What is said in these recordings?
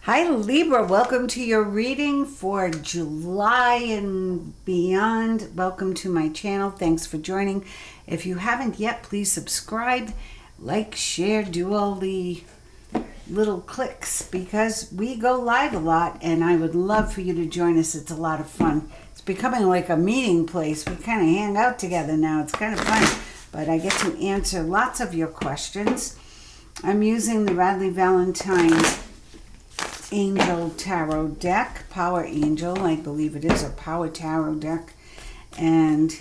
Hi Libra, welcome to your reading for July and beyond. Welcome to my channel. Thanks for joining. If you haven't yet, please subscribe, like, share, do all the little clicks because we go live a lot and I would love for you to join us. It's a lot of fun. It's becoming like a meeting place. We kind of hang out together now. It's kind of fun, but I get to answer lots of your questions. I'm using the Radley Valentine Angel Tarot deck, Power Angel, I believe it is, or Power Tarot deck. And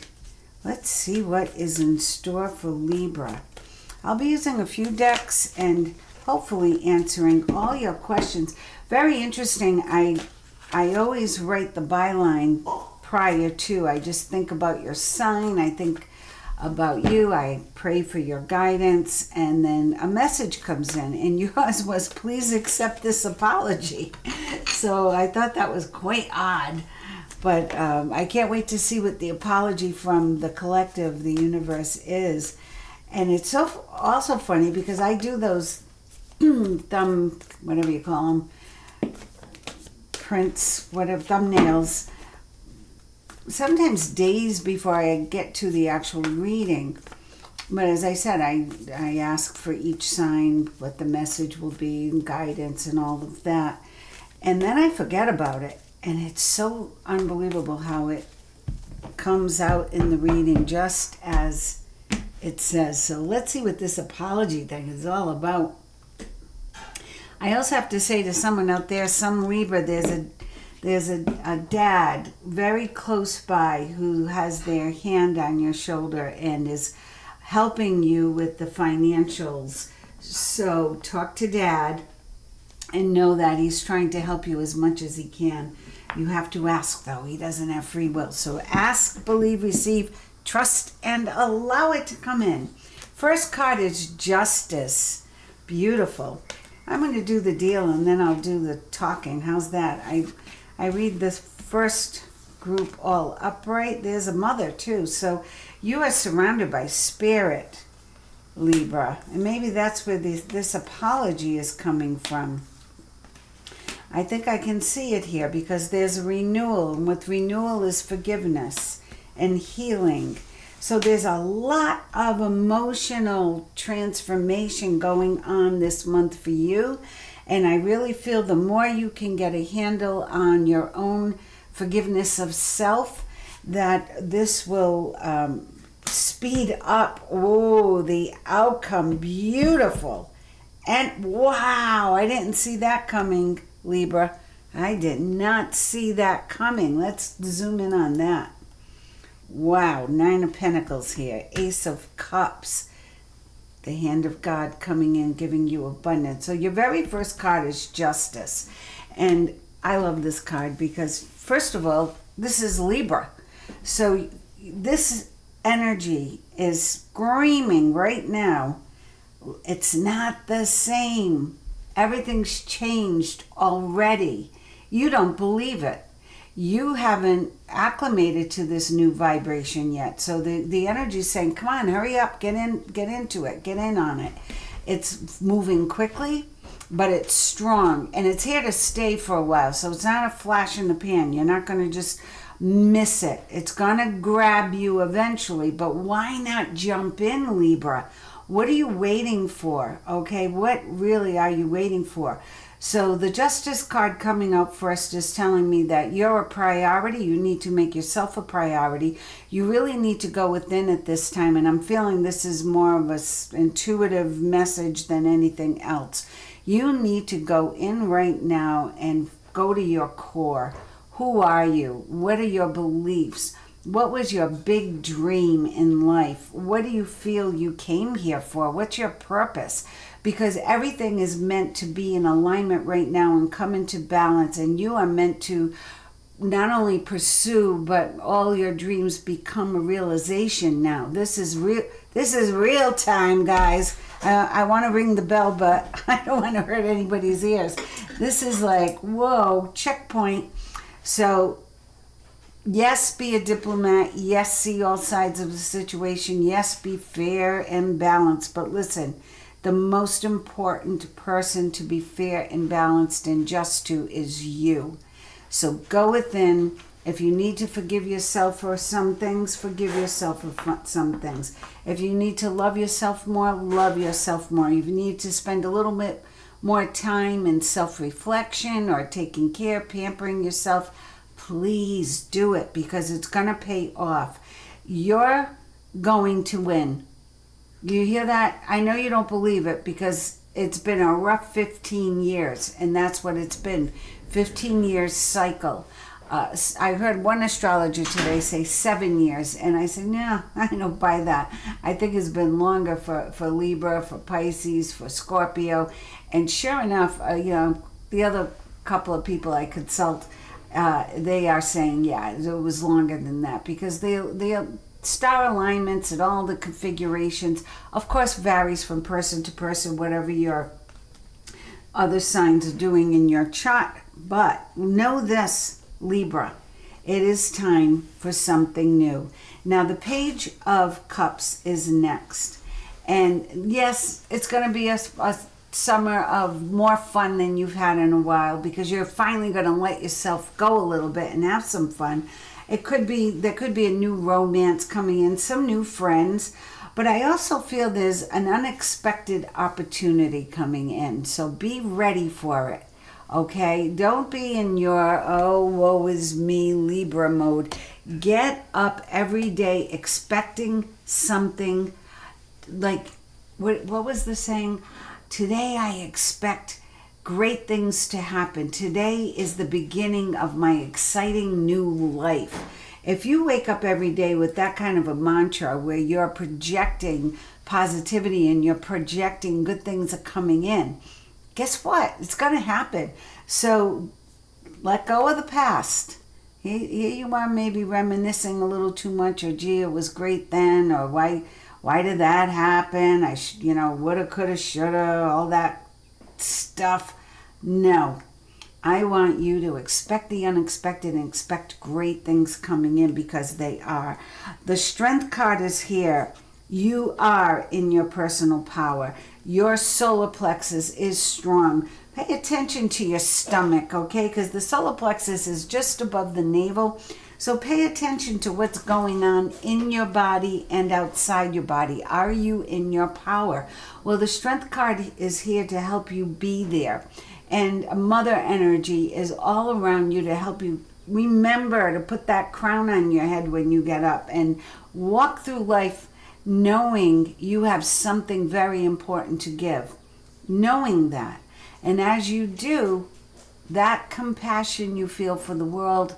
let's see what is in store for Libra. I'll be using a few decks and hopefully answering all your questions. Very interesting. I always write the byline prior to. I just think about your sign. I think about you. I pray for your guidance, and then a message comes in, and yours was, please accept this apology. So I thought that was quite odd, but I can't wait to see what the apology from the collective, the universe, is. And it's so also funny because I do those whatever you call them, prints, whatever, thumbnails, sometimes days before I get to the actual reading. But as I said, I ask for each sign what the message will be, and guidance and all of that. And then I forget about it. And it's so unbelievable how it comes out in the reading just as it says. So let's see what this apology thing is all about. I also have to say to someone out there, some Libra, there's a dad very close by who has their hand on your shoulder and is helping you with the financials. So talk to dad and know that he's trying to help you as much as he can. You have to ask, though. He doesn't have free will. So ask, believe, receive, trust, and allow it to come in. First card is Justice. Beautiful. I'm going to do the deal and then I'll do the talking. How's that? I read this first group all upright. There's a mother too. So you are surrounded by spirit, Libra. And maybe that's where this apology is coming from. I think I can see it here because there's a renewal. And with renewal is forgiveness and healing. So there's a lot of emotional transformation going on this month for you. And I really feel the more you can get a handle on your own forgiveness of self, that this will speed up, the outcome. Beautiful. And wow, I didn't see that coming, Libra. I did not see that coming. Let's zoom in on that. Wow, Nine of Pentacles here, Ace of Cups, the hand of God coming in, giving you abundance. So your very first card is Justice. And I love this card because, first of all, this is Libra. So this energy is screaming right now, it's not the same. Everything's changed already. You don't believe it. You haven't acclimated to this new vibration yet. So the energy is saying, come on, hurry up, get into it, get in on it. It's moving quickly, but it's strong, and it's here to stay for a while. So it's not a flash in the pan. You're not going to just miss it. It's going to grab you eventually, but why not jump in, Libra? What are you waiting for? Okay, what really are you waiting for? So the Justice card coming up first is telling me that you're a priority. You need to make yourself a priority. You really need to go within at this time. And I'm feeling this is more of an intuitive message than anything else. You need to go in right now and go to your core. Who are you? What are your beliefs? What was your big dream in life? What do you feel you came here for? What's your purpose? Because everything is meant to be in alignment right now and come into balance. And you are meant to not only pursue, but all your dreams become a realization now. This is real time, guys. I want to ring the bell, but I don't want to hurt anybody's ears. This is like, whoa, checkpoint. So yes, be a diplomat. Yes, see all sides of the situation. Yes, be fair and balanced. But listen, The most important person to be fair and balanced and just to is you. So go within. If you need to forgive yourself for some things, forgive yourself for some things. If you need to love yourself more, love yourself more. If you need to spend a little bit more time in self-reflection or taking care, pampering yourself, please do it, because it's going to pay off. You're going to win. You hear that? I know you don't believe it, because it's been a rough 15 years, and that's what it's been. 15 years cycle. I heard one astrologer today say 7 years, and I said, no, I don't buy that. I think it's been longer for Libra, for Pisces, for Scorpio. And sure enough, the other couple of people I consult, they are saying, yeah, it was longer than that, because the star alignments and all the configurations, of course, varies from person to person, whatever your other signs are doing in your chart. But know this, Libra, it is time for something new. Now, the Page of Cups is next. And yes, it's going to be a summer of more fun than you've had in a while, because you're finally going to let yourself go a little bit and have some fun. There could be a new romance coming in, some new friends, but I also feel there's an unexpected opportunity coming in. So be ready for it. Okay? Don't be in your, oh, woe is me, Libra mode. Get up every day expecting something, like, what was the saying? Today I expect great things to happen. Today is the beginning of my exciting new life. If you wake up every day with that kind of a mantra where you're projecting positivity and you're projecting good things are coming in, guess what? It's going to happen. So let go of the past. Here you are, maybe reminiscing a little too much, or gee, it was great then, or why did that happen? I woulda, coulda, shoulda, all that stuff. No. I want you to expect the unexpected and expect great things coming in, because they are. The Strength card is here. You are in your personal power. Your solar plexus is strong. Pay attention to your stomach, okay? Because the solar plexus is just above the navel. So pay attention to what's going on in your body and outside your body. Are you in your power? Well, the Strength card is here to help you be there. And Mother energy is all around you to help you remember to put that crown on your head when you get up and walk through life knowing you have something very important to give. Knowing that. And as you do, that compassion you feel for the world,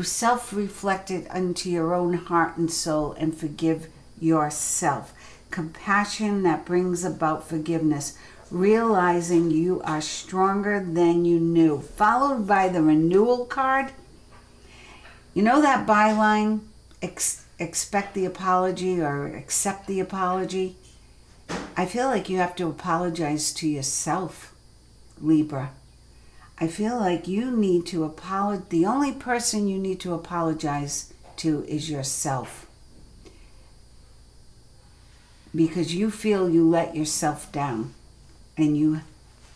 self-reflect it into your own heart and soul and forgive yourself. Compassion that brings about forgiveness. Realizing you are stronger than you knew. Followed by the Renewal card. You know that byline, expect the apology or accept the apology? I feel like you have to apologize to yourself, Libra. I feel like you need to apologize. The only person you need to apologize to is yourself. Because you feel you let yourself down. And you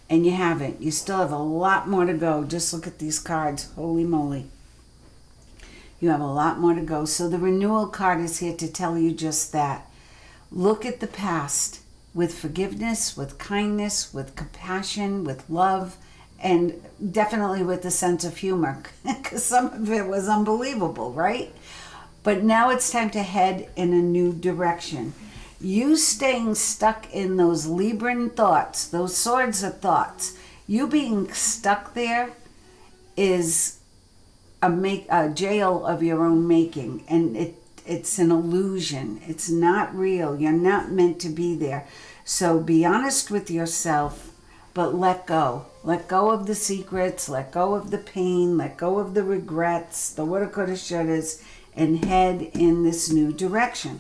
haven't. You still have a lot more to go. Just look at these cards. Holy moly. You have a lot more to go. So the Renewal card is here to tell you just that. Look at the past with forgiveness, with kindness, with compassion, with love, and definitely with a sense of humor. Because some of it was unbelievable, right? But now it's time to head in a new direction. You staying stuck in those Libran thoughts, those swords of thoughts, you being stuck there is a jail of your own making. And it's an illusion. It's not real. You're not meant to be there. So be honest with yourself, but let go. Let go of the secrets. Let go of the pain. Let go of the regrets, the woulda, coulda, shouldas, and head in this new direction.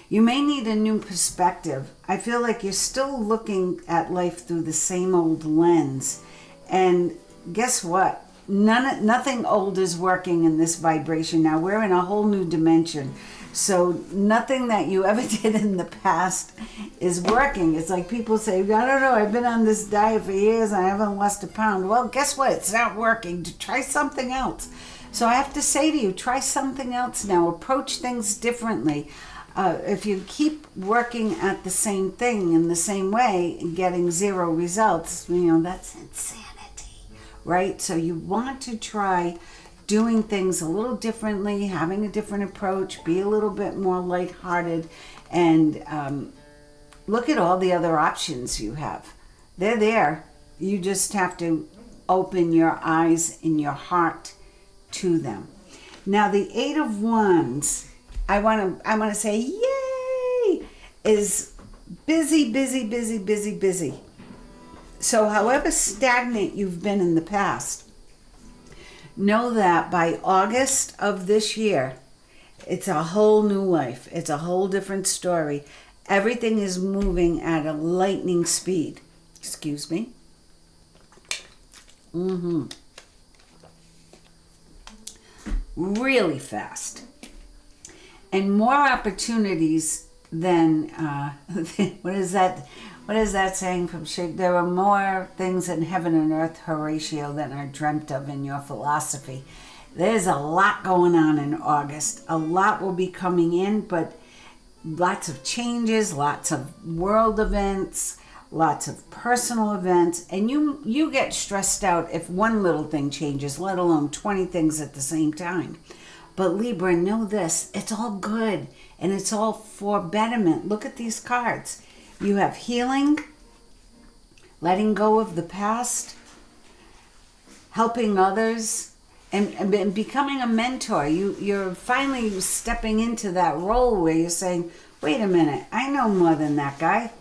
You may need a new perspective. I feel like you're still looking at life through the same old lens. And guess what? Nothing old is working in this vibration now. We're in a whole new dimension. So nothing that you ever did in the past is working. It's like people say, I don't know, I've been on this diet for years and I haven't lost a pound. Well, guess what? It's not working. Try something else. So I have to say to you, try something else now. Approach things differently. If you keep working at the same thing in the same way and getting zero results, that's insanity, right? So you want to try doing things a little differently, having a different approach, be a little bit more lighthearted, and look at all the other options you have. They're there. You just have to open your eyes and your heart to them. Now, the Eight of Wands, I want to say, yay, is busy, busy, busy, busy, busy. So however stagnant you've been in the past, know that by August of this year, it's a whole new life. It's a whole different story. Everything is moving at a lightning speed. Excuse me. Really fast. And more opportunities than, what is that saying from Shakespeare? There are more things in heaven and earth, Horatio, than are dreamt of in your philosophy. There's a lot going on in August. A lot will be coming in, but lots of changes, lots of world events, lots of personal events, and you get stressed out if one little thing changes, let alone 20 things at the same time. But Libra, know this, it's all good, and it's all for betterment. Look at these cards. You have healing, letting go of the past, helping others, and becoming a mentor. You're finally stepping into that role where you're saying, wait a minute, I know more than that guy,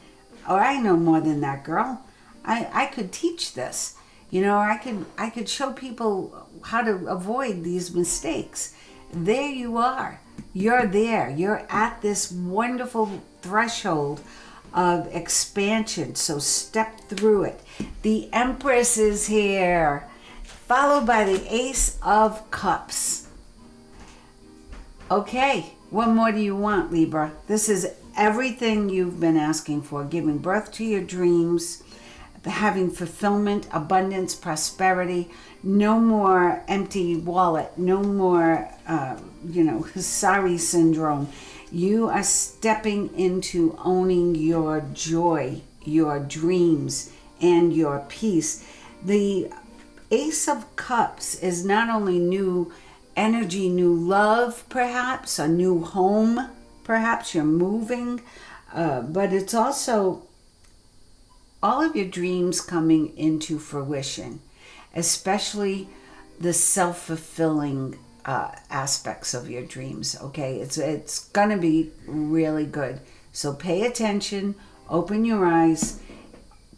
or I know more than that girl. I could teach this. I could show people how to avoid these mistakes. There you are. You're there. You're at this wonderful threshold of expansion. So step through it. The Empress is here, followed by the Ace of Cups. Okay, what more do you want, Libra? This is everything you've been asking for. Giving birth to your dreams, having fulfillment, abundance, prosperity. No more empty wallet. No more, sorry syndrome. You are stepping into owning your joy, your dreams, and your peace. The Ace of Cups is not only new energy, new love, perhaps, a new home, perhaps you're moving, but it's also all of your dreams coming into fruition, especially the self-fulfilling aspects of your dreams. Okay, it's gonna be really good. So pay attention, open your eyes,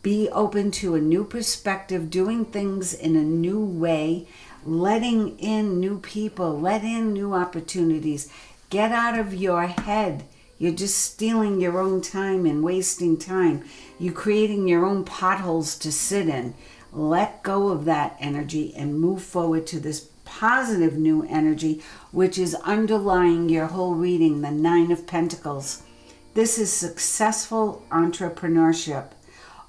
be open to a new perspective, doing things in a new way, letting in new people, let in new opportunities. Get out of your head. You're just stealing your own time and wasting time. You're creating your own potholes to sit in. Let go of that energy and move forward to this positive new energy, which is underlying your whole reading, the Nine of Pentacles. This is successful entrepreneurship.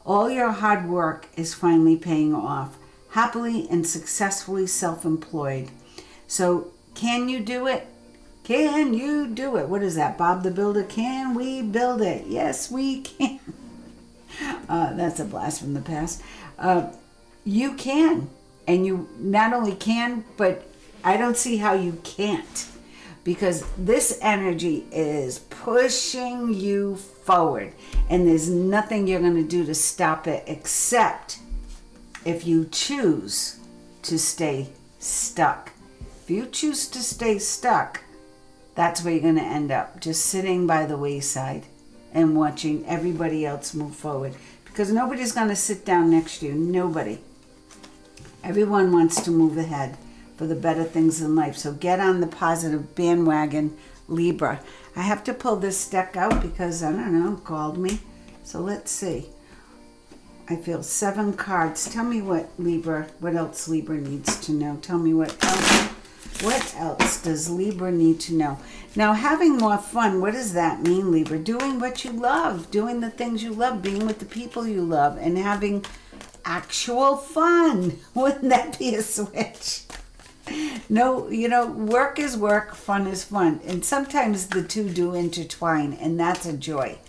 All your hard work is finally paying off. Happily and successfully self-employed. So can you do it? Can you do it? What is that? Bob the Builder? Can we build it? Yes, we can. That's a blast from the past. You can. And you not only can, but I don't see how you can't. Because this energy is pushing you forward. And there's nothing you're going to do to stop it except if you choose to stay stuck. If you choose to stay stuck, that's where you're going to end up. Just sitting by the wayside and watching everybody else move forward. Because nobody's going to sit down next to you. Nobody. Everyone wants to move ahead for the better things in life. So get on the positive bandwagon, Libra. I have to pull this deck out because, I don't know, it called me. So let's see. I feel 7 cards. Tell me what else Libra needs to know. Tell me what else does Libra need to know? Now, having more fun, what does that mean, Libra? Doing what you love, doing the things you love, being with the people you love, and having actual fun. Wouldn't that be a switch? No, work is work, fun is fun. And sometimes the two do intertwine, and that's a joy.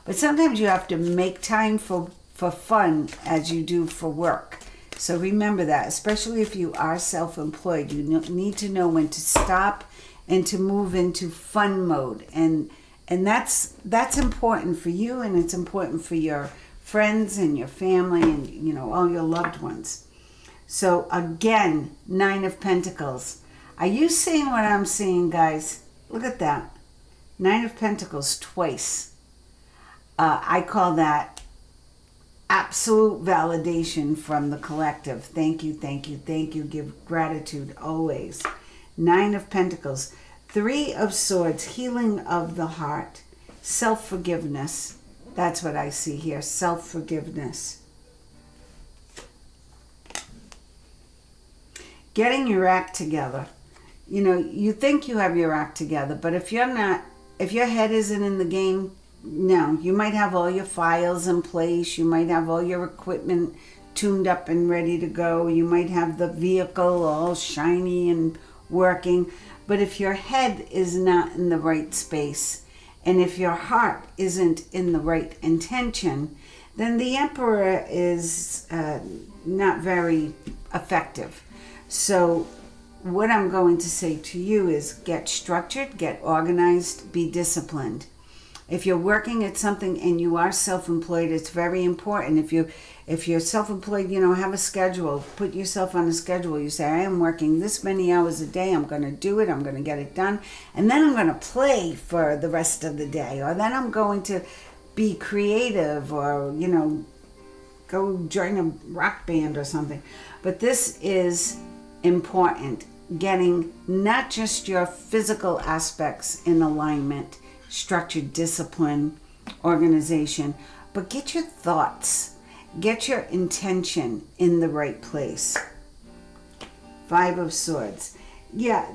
But sometimes you have to make time for fun as you do for work. So remember that, especially if you are self-employed, you need to know when to stop and to move into fun mode. And that's important for you, and it's important for your friends and your family and, all your loved ones. So again, 9 of Pentacles. Are you seeing what I'm seeing, guys? Look at that. 9 of Pentacles twice. I call that absolute validation from the collective. Thank you, thank you, thank you. Give gratitude always. 9 of Pentacles. 3 of Swords, healing of the heart. Self-forgiveness. That's what I see here, self-forgiveness. Getting your act together. You think you have your act together, but if your head isn't in the game, no, you might have all your files in place. You might have all your equipment tuned up and ready to go. You might have the vehicle all shiny and working. But if your head is not in the right space, and if your heart isn't in the right intention, then the Emperor is not very effective. So what I'm going to say to you is get structured, get organized, be disciplined. If you're working at something and you are self-employed, it's very important. If you're self-employed, have a schedule. Put yourself on a schedule. You say, I am working this many hours a day. I'm going to do it. I'm going to get it done. And then I'm going to play for the rest of the day. Or then I'm going to be creative or, go join a rock band or something. But this is important. Getting not just your physical aspects in alignment, structured discipline, organization, but get your thoughts, get your intention in the right place. 5 of Swords. Yeah,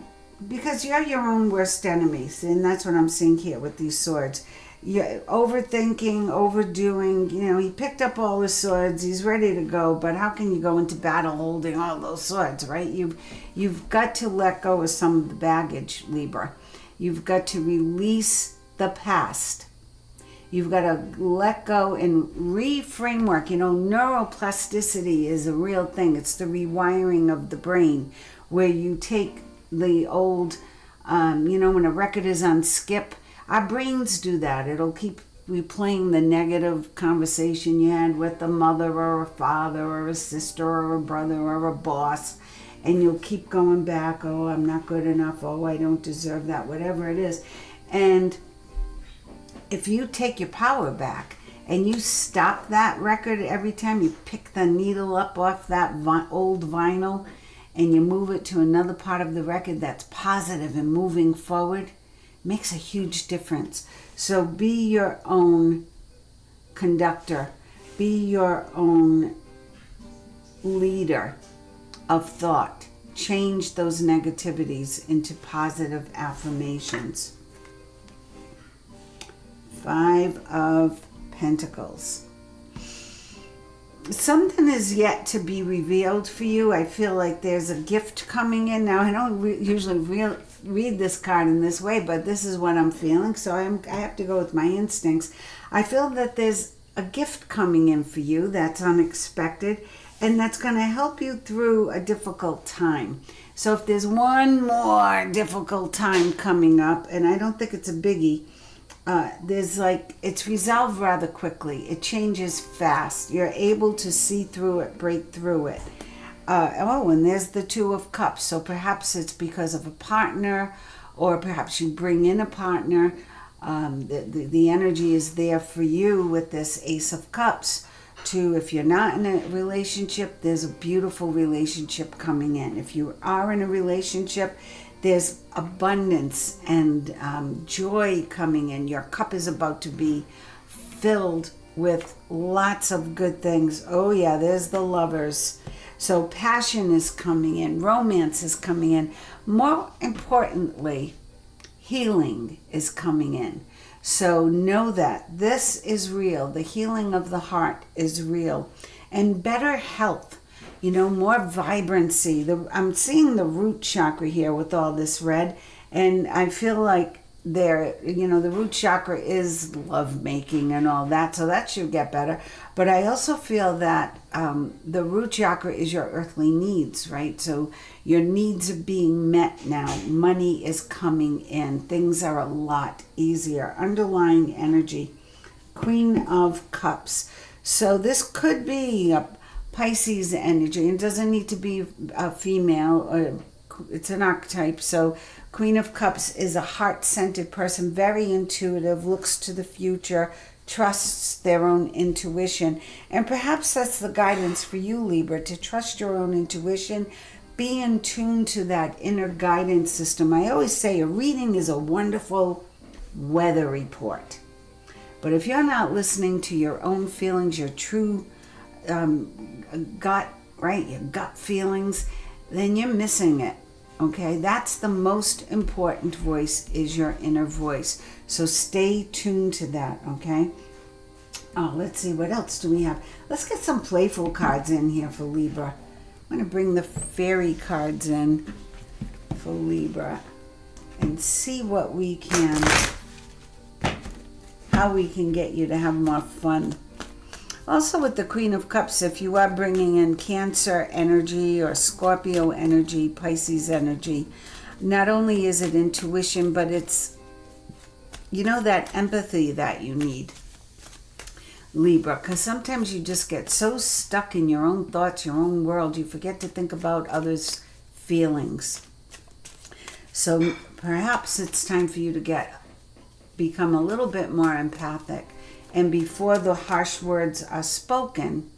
because you're your own worst enemies, and that's what I'm seeing here with these swords. You're overthinking, overdoing. He picked up all the swords, he's ready to go, but how can you go into battle holding all those swords, right? You've got to let go of some of the baggage, Libra. You've got to release the past. You've got to let go and reframework. Neuroplasticity is a real thing. It's the rewiring of the brain, where you take the old, when a record is on skip, our brains do that. It'll keep replaying the negative conversation you had with a mother or a father or a sister or a brother or a boss. And you'll keep going back, oh, I'm not good enough, oh, I don't deserve that, whatever it is. And if you take your power back and you stop that record every time you pick the needle up off that old vinyl and you move it to another part of the record that's positive and moving forward, makes a huge difference. So be your own conductor. Be your own leader of thought. Change those negativities into positive affirmations. 5 of Pentacles. Something is yet to be revealed for you. I feel like there's a gift coming in. Now, I don't usually read this card in this way, but this is what I'm feeling, so I have to go with my instincts. I feel that there's a gift coming in for you that's unexpected, and that's going to help you through a difficult time. So if there's one more difficult time coming up, and I don't think it's a biggie, it's resolved rather quickly. It changes fast. You're able to see through it, break through it. And there's the 2 of Cups. So perhaps it's because of a partner, or perhaps you bring in a partner. The energy is there for you with this Ace of Cups. If you're not in a relationship, there's a beautiful relationship coming in. If you are in a relationship, there's abundance and joy coming in. Your cup is about to be filled with lots of good things. Oh yeah, there's the Lovers. So passion is coming in, romance is coming in. More importantly, healing is coming in. So know that this is real. The healing of the heart is real. And better health, more vibrancy. I'm seeing the root chakra here with all this red, and I feel like the root chakra is love making and all that, so that should get better. But I also feel that the root chakra is your earthly needs, right? So your needs are being met now. Money is coming in. Things are a lot easier. Underlying energy. Queen of Cups. So this could be a Pisces energy. It doesn't need to be a female, or it's an archetype. So Queen of Cups is a heart-centered person, very intuitive, looks to the future, trusts their own intuition. And perhaps that's the guidance for you, Libra, to trust your own intuition, be in tune to that inner guidance system. I always say a reading is a wonderful weather report. But if you're not listening to your own feelings, your true gut, right, your gut feelings, then you're missing it. Okay, that's the most important voice, is your inner voice. So stay tuned to that, okay? Oh, let's see, what else do we have? Let's get some playful cards in here for Libra. I'm going to bring the fairy cards in for Libra and see what we can, how we can get you to have more fun. Also with the Queen of Cups, if you are bringing in Cancer energy or Scorpio energy, Pisces energy, not only is it intuition, but it's, that empathy that you need, Libra, because sometimes you just get so stuck in your own thoughts, your own world, you forget to think about others' feelings. So perhaps it's time for you to become a little bit more empathic. And before the harsh words are spoken,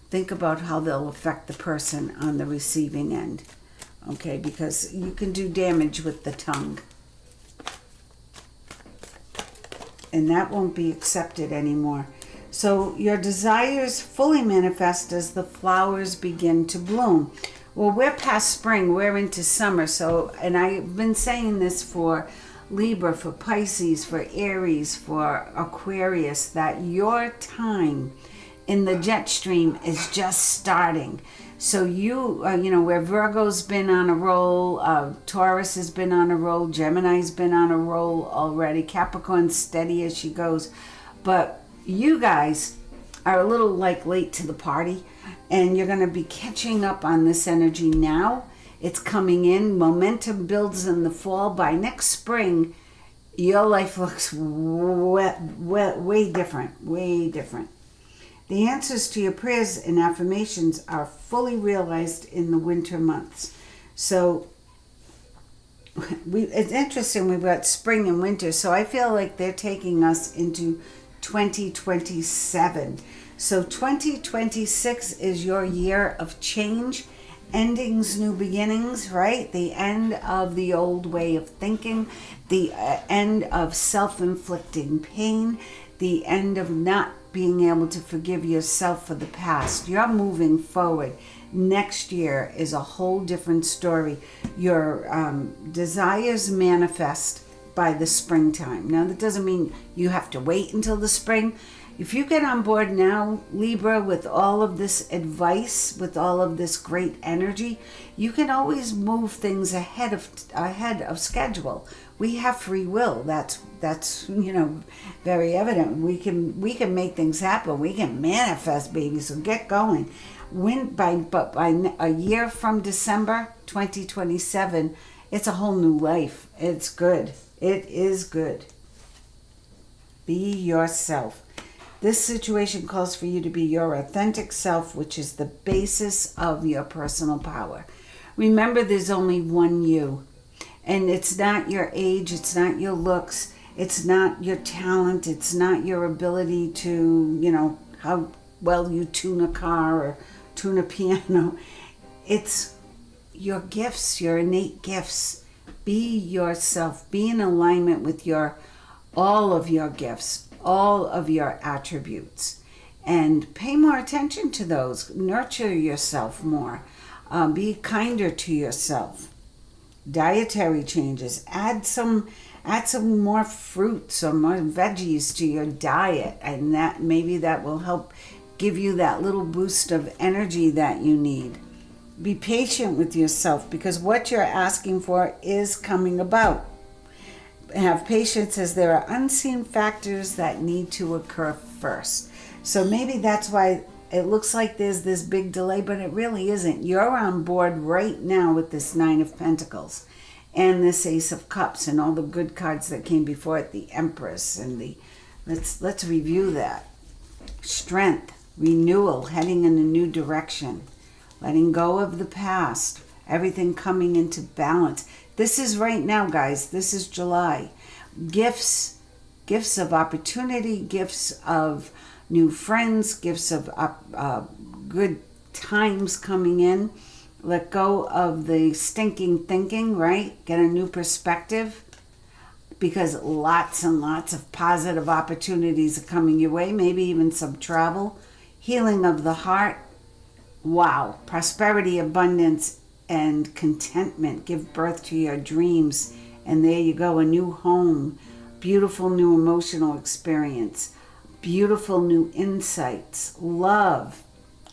think about how they'll affect the person on the receiving end. Okay, because you can do damage with the tongue. And that won't be accepted anymore. So your desires fully manifest as the flowers begin to bloom. Well, we're past spring, we're into summer. So, and I've been saying this for Libra, for Pisces, for Aries, for Aquarius, that your time in the jet stream is just starting. So where Virgo's been on a roll, Taurus has been on a roll, Gemini's been on a roll already, Capricorn's steady as she goes. But you guys are a little late to the party, and you're going to be catching up on this energy now. It's coming in. Momentum builds in the fall. By next spring, your life looks way different. Way different. The answers to your prayers and affirmations are fully realized in the winter months. So it's interesting. We've got spring and winter. So I feel like they're taking us into 2027. So 2026 is your year of change. Endings, new beginnings, right? The end of the old way of thinking, the end of self-inflicting pain, the end of not being able to forgive yourself for the past. You're moving forward. Next year is a whole different story. Your desires manifest by the springtime. Now, that doesn't mean you have to wait until the spring. If you get on board now, Libra, with all of this advice, with all of this great energy, you can always move things ahead of schedule. We have free will. That's very evident. We can make things happen. We can manifest, baby. So get going. But by a year from December 2027, it's a whole new life. It's good. It is good. Be yourself. This situation calls for you to be your authentic self, which is the basis of your personal power. Remember, there's only one you. And it's not your age, it's not your looks, it's not your talent, it's not your ability to, how well you tune a car or tune a piano. It's your gifts, your innate gifts. Be yourself. Be in alignment with all of your gifts. all of your attributes. And pay more attention to those. Nurture yourself more. Be kinder to yourself. Dietary changes. Add some more fruits or more veggies to your diet, and that will help give you that little boost of energy that you need. Be patient with yourself, because what you're asking for is coming about. Have patience, as there are unseen factors that need to occur first. So maybe that's why it looks like there's this big delay, but it really isn't. You're on board right now with this Nine of Pentacles and this Ace of Cups and all the good cards that came before it, the Empress and the... Let's review that. Strength, renewal, heading in a new direction, letting go of the past, everything coming into balance. This is right now, guys. This is July. Gifts of opportunity, gifts of new friends, gifts of good times coming in. Let go of the stinking thinking, right? Get a new perspective, because lots and lots of positive opportunities are coming your way, maybe even some travel. Healing of the heart. Wow. Prosperity, abundance, and contentment. Give birth to your dreams. And there you go, a new home. Beautiful new emotional experience. Beautiful new insights. Love.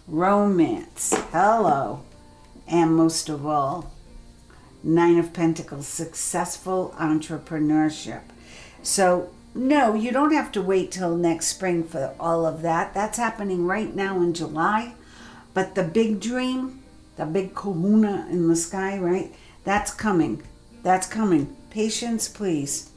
Romance. Hello. And most of all, Nine of Pentacles, successful entrepreneurship. So, no, you don't have to wait till next spring for all of that. That's happening right now in July. But the big dream, the big kahuna in the sky, right? That's coming. That's coming. Patience, please.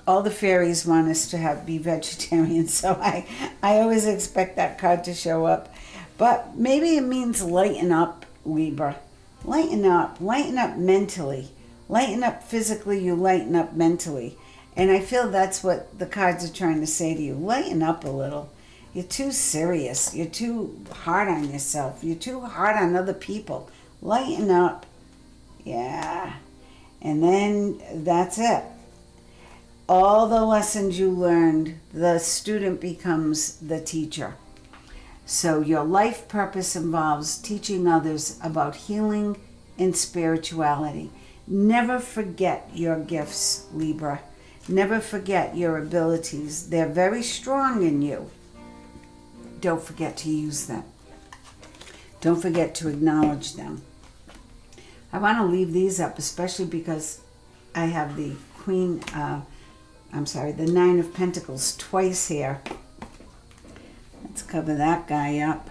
All the fairies want us to be vegetarian, so I always expect that card to show up. But maybe it means lighten up, Libra. Lighten up mentally. Lighten up physically, you lighten up mentally. And I feel that's what the cards are trying to say to you. Lighten up a little. You're too serious. You're too hard on yourself. You're too hard on other people. Lighten up. Yeah. And then that's it. All the lessons you learned, the student becomes the teacher. So your life purpose involves teaching others about healing and spirituality. Never forget your gifts, Libra. Never forget your abilities. They're very strong in you. Don't forget to use them. Don't forget to acknowledge them. I want to leave these up, especially because I have the the Nine of Pentacles twice here. Let's cover that guy up.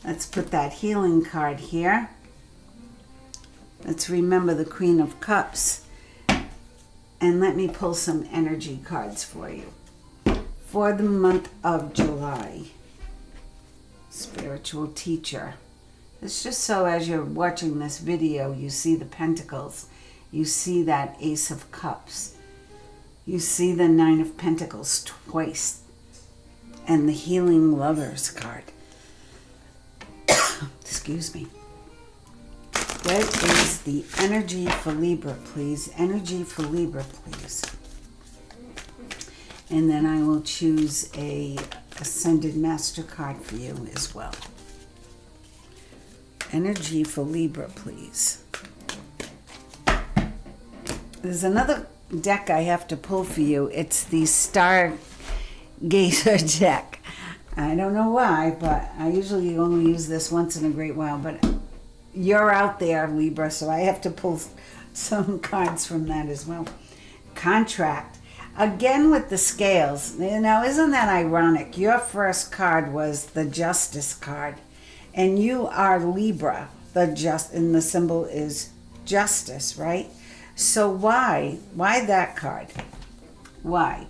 Let's put that healing card here. Let's remember the Queen of Cups. And let me pull some energy cards for you. For the month of July. Spiritual teacher. It's just so as you're watching this video, you see the Pentacles. You see that Ace of Cups. You see the Nine of Pentacles twice. And the Healing Lovers card. Excuse me. What is the energy for Libra, please? Energy for Libra, please. And then I will choose a Ascended Master card for you as well. Energy for Libra, please. There's another deck I have to pull for you. It's the Stargazer deck. I don't know why, but I usually only use this once in a great while. But you're out there, Libra, so I have to pull some cards from that as well. Contract. Again with the scales. Now, isn't that ironic? Your first card was the Justice card. And you are Libra. And the symbol is justice, right? So why? Why that card? Why?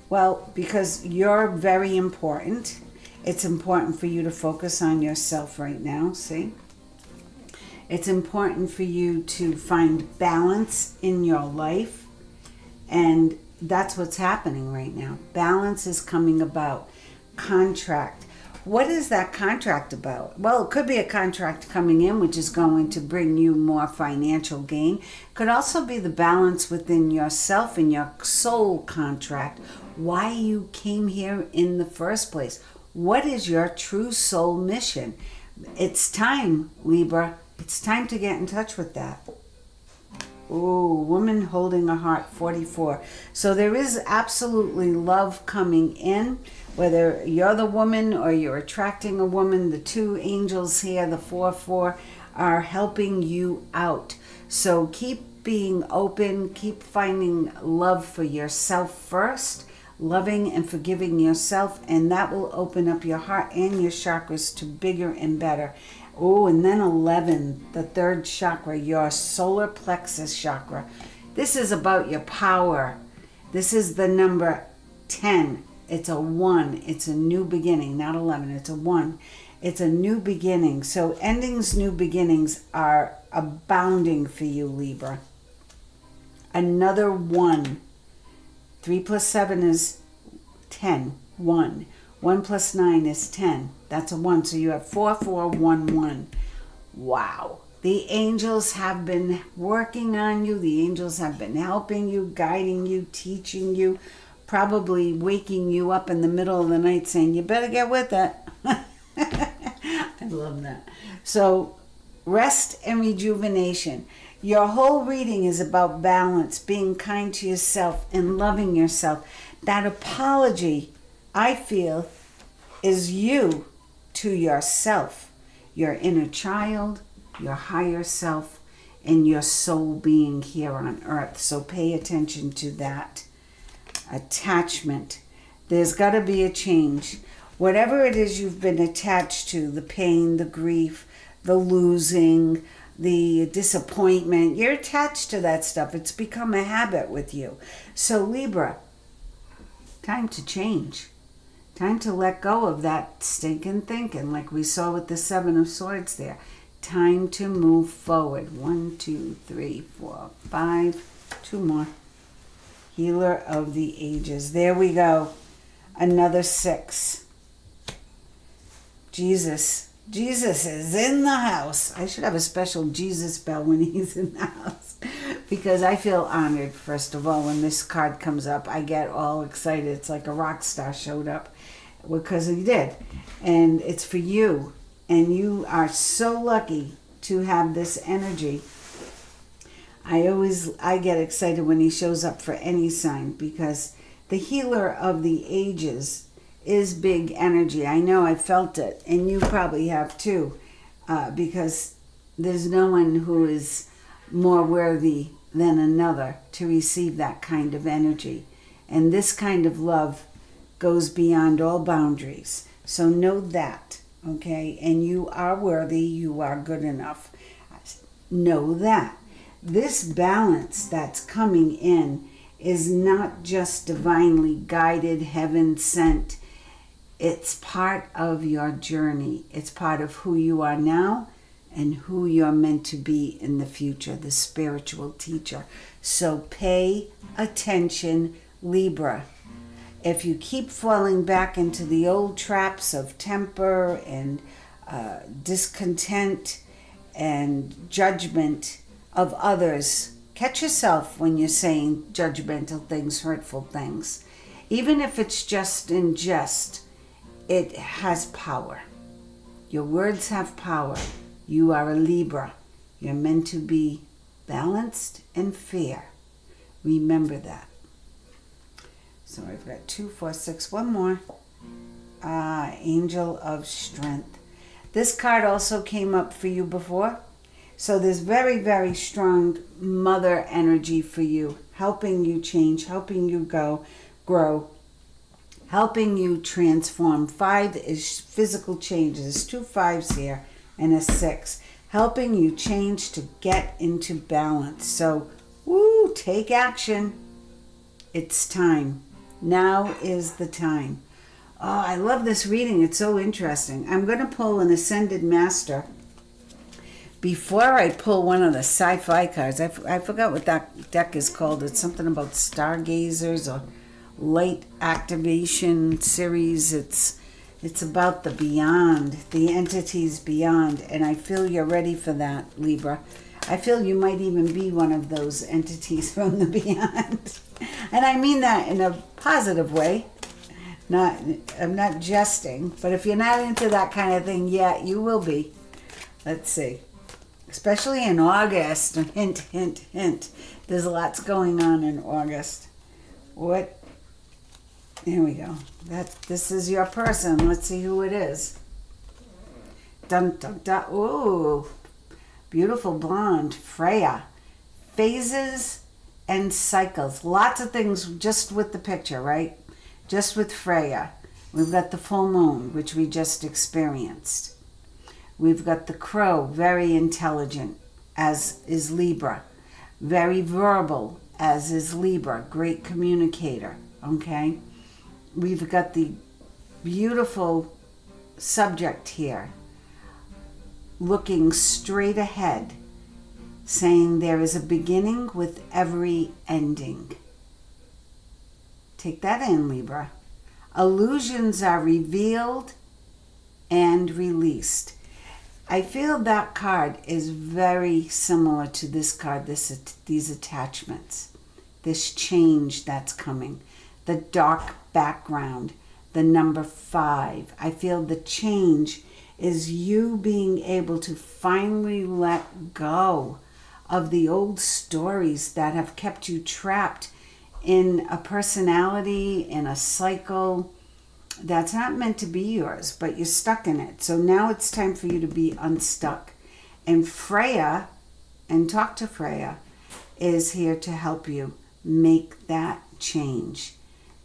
Well, because you're very important. It's important for you to focus on yourself right now, see? It's important for you to find balance in your life. And that's what's happening right now. Balance is coming about. Contract. What is that contract about? Well, it could be a contract coming in, which is going to bring you more financial gain. Could also be the balance within yourself and your soul contract. Why you came here in the first place. What is your true soul mission? It's time, Libra. It's time to get in touch with that. Ooh, woman holding a heart, 44. So there is absolutely love coming in. Whether you're the woman or you're attracting a woman, the two angels here, the 4-4, are helping you out. So keep being open, keep finding love for yourself first, loving and forgiving yourself, and that will open up your heart and your chakras to bigger and better. Oh, and then 11, the third chakra, your solar plexus chakra. This is about your power. This is the number 10. It's a 1. It's a new beginning, not 11. It's a 1. It's a new beginning. So endings, new beginnings are abounding for you, Libra. Another 1. 3 plus 7 is 10. 1. 1 plus 9 is 10. That's a 1. So you have 4, 4, 1, 1. Wow. The angels have been working on you. The angels have been helping you, guiding you, teaching you, probably waking you up in the middle of the night saying, you better get with it. I love that. So rest and rejuvenation. Your whole reading is about balance, being kind to yourself and loving yourself. That apology, I feel, is you to yourself, your inner child, your higher self, and your soul being here on earth. So pay attention to that. Attachment. There's got to be a change. Whatever it is you've been attached to, the pain, the grief, the losing, the disappointment, you're attached to that stuff. It's become a habit with you. So Libra, time to change. Time to let go of that stinking thinking, like we saw with the 7 of Swords there. Time to move forward. 1, 2, 3, 4, 5. 2 more. Healer of the ages. There we go. Another 6. Jesus. Jesus is in the house. I should have a special Jesus bell when he's in the house. Because I feel honored, first of all, when this card comes up. I get all excited. It's like a rock star showed up. Because he did. And it's for you. And you are so lucky to have this energy. I get excited when he shows up for any sign, because the healer of the ages is big energy. I know, I felt it, and you probably have too, because there's no one who is more worthy than another to receive that kind of energy. And this kind of love goes beyond all boundaries. So know that, okay? And you are worthy, you are good enough. Know that. This balance that's coming in is not just divinely guided, heaven sent. It's part of your journey. It's part of who you are now and who you're meant to be in the future, the spiritual teacher. So pay attention, Libra. If you keep falling back into the old traps of temper and discontent and judgment of others, catch yourself when you're saying judgmental things, hurtful things. Even if it's just in jest, it has power. Your words have power. You are a Libra. You're meant to be balanced and fair. Remember that. So I've got 2, 4, 6, one more. Angel of Strength. This card also came up for you before. So there's very, very strong mother energy for you, helping you change, helping you grow, helping you transform. 5 is physical changes. There's 2 5s here and a 6. Helping you change to get into balance. So, take action. It's time. Now is the time. Oh, I love this reading. It's so interesting. I'm going to pull an Ascended Master. Before I pull one of the sci-fi cards, I forgot what that deck is called. It's something about stargazers or light activation series. It's It's about the beyond, the entities beyond. And I feel you're ready for that, Libra. I feel you might even be one of those entities from the beyond. And I mean that in a positive way. I'm not jesting, but if you're not into that kind of thing yet, you will be. Let's see. Especially in August. Hint, hint, hint. There's lots going on in August. What? There we go. This is your person. Let's see who it is. Dun, dun, dun. Ooh. Beautiful blonde. Freya. Phases and cycles. Lots of things just with the picture, right? Just with Freya. We've got the full moon, which we just experienced. We've got the crow, very intelligent, as is Libra. Very verbal, as is Libra. Great communicator, okay? We've got the beautiful subject here, looking straight ahead, saying there is a beginning with every ending. Take that in, Libra. Illusions are revealed and released. I feel that card is very similar to this card, these attachments, this change that's coming, the dark background, the number 5. I feel the change is you being able to finally let go of the old stories that have kept you trapped in a personality, in a cycle that's not meant to be yours, but you're stuck in it. So now it's time for you to be unstuck. And Freya, and talk to Freya, is here to help you make that change.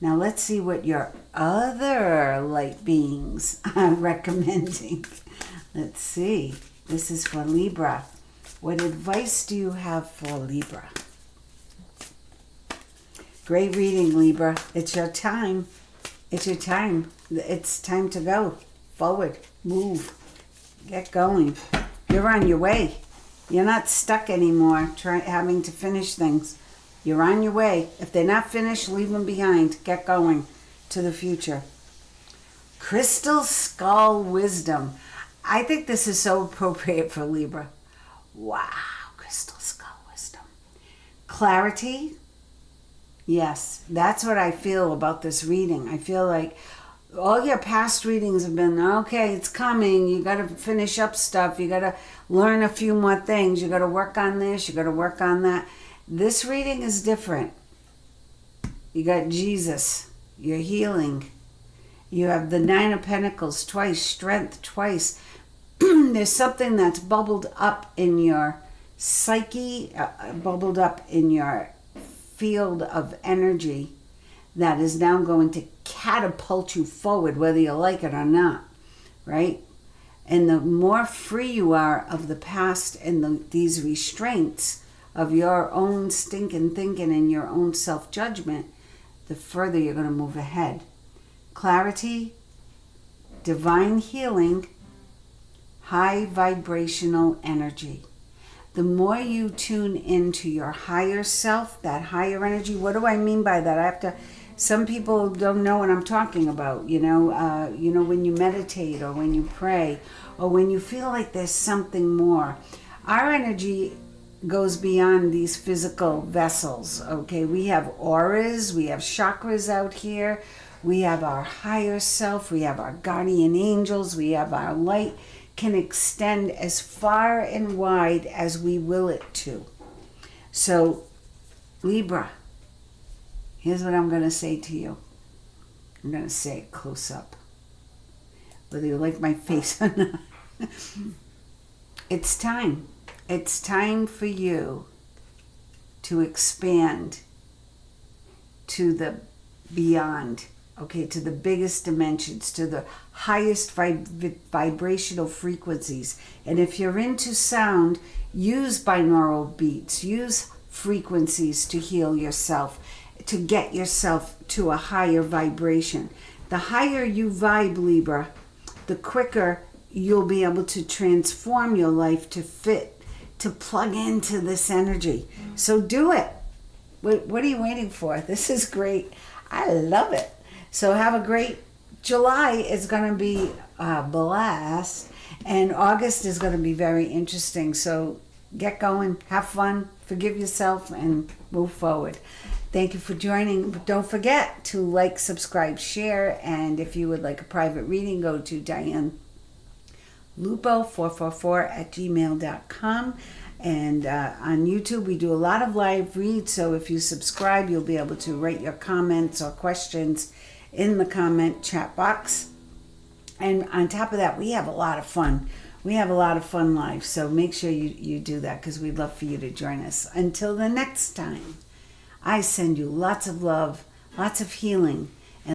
Now let's see what your other light beings are recommending. Let's see. This is for Libra. What advice do you have for Libra? Great reading, Libra. It's your time. It's your time. It's time to go forward. Move. Get going. You're on your way. You're not stuck anymore having to finish things. You're on your way. If they're not finished, leave them behind. Get going to the future. Crystal Skull Wisdom. I think this is so appropriate for Libra. Wow. Crystal Skull Wisdom. Clarity. Yes, that's what I feel about this reading. I feel like all your past readings have been, okay, it's coming. You got to finish up stuff. You got to learn a few more things. You got to work on this. You got to work on that. This reading is different. You got Jesus. You're healing. You have the 9 of Pentacles twice, strength twice. There's something that's bubbled up in your psyche, bubbled up in your field of energy that is now going to catapult you forward, whether you like it or not, right? And the more free you are of the past and these restraints of your own stinking thinking and your own self-judgment, the further you're going to move ahead. Clarity, divine healing, high vibrational energy. The more you tune into your higher self, that higher energy, what do I mean by that? Some people don't know what I'm talking about, when you meditate or when you pray or when you feel like there's something more. Our energy goes beyond these physical vessels, okay? We have auras, we have chakras out here, we have our higher self, we have our guardian angels, we have our light, can extend as far and wide as we will it to. So, Libra, here's what I'm going to say to you. I'm going to say it close up, whether you like my face or not. It's time. It's time for you to expand to the beyond. Okay, to the biggest dimensions, to the highest vibrational frequencies. And if you're into sound, use binaural beats, use frequencies to heal yourself, to get yourself to a higher vibration. The higher you vibe, Libra, the quicker you'll be able to transform your life to fit, to plug into this energy. So do it. What are you waiting for? This is great. I love it. So have a great July is going to be a blast, and August is going to be very interesting. So get going, have fun, forgive yourself, and move forward. Thank you for joining. But don't forget to like, subscribe, share, and if you would like a private reading, go to DianeLupo444@gmail.com. And on YouTube, we do a lot of live reads, so if you subscribe, you'll be able to write your comments or questions in the comment chat box. And on top of that, we have a lot of fun. We have a lot of fun live, so make sure you do that, because we'd love for you to join us. Until the next time, I send you lots of love, lots of healing,